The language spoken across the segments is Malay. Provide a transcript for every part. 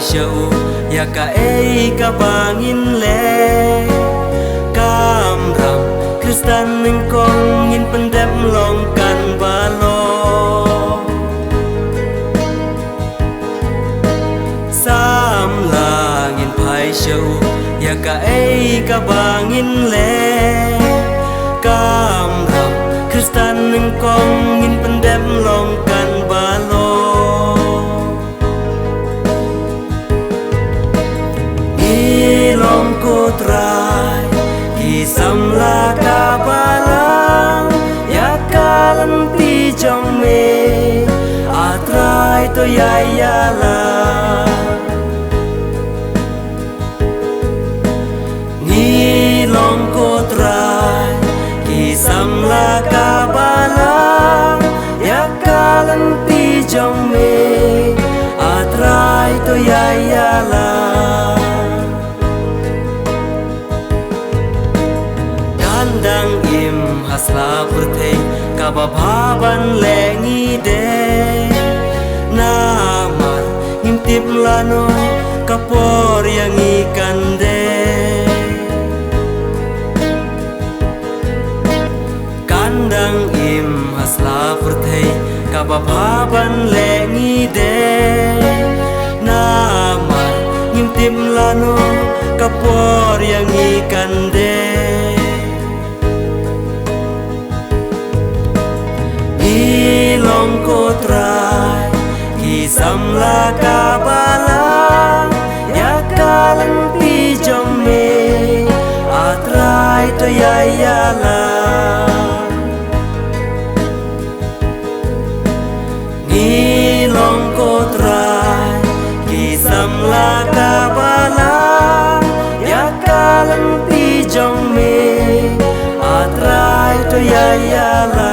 syau ya ka ei ka bangin le kam ram Kristan ning kong ngin pendem long kan balo sam langin pai syau ya ka ei ka bangin le kam ram Kristan ning kong ngin pendem long kan balo ilong ko try kisam la ka balang ya kalan pi jong me atrai to ya la ngilong ko try kisam la ka balang ya kalan pi jong me atrai to ya la dang im hasla purte kababhaban lengi de namar ngintip lano kapor yang ikan de kandang im hasla purte kababhaban lengi de namar ngintip lano kapor yang ikan de ilong ko try kisam la ka balang ya kalan pi jong me atrai to ya la ngilong ko try kisam la ka balang ya kalan pi jong me atrai to ya la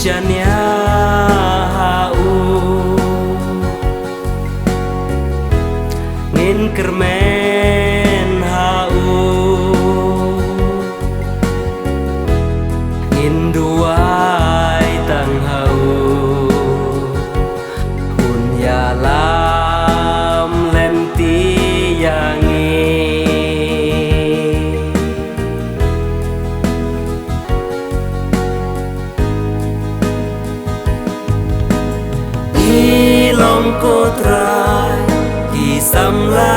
Shania hau ngin kermen hau ngin duai tang hau un ya lam lenti yangi ilong ko try kisam la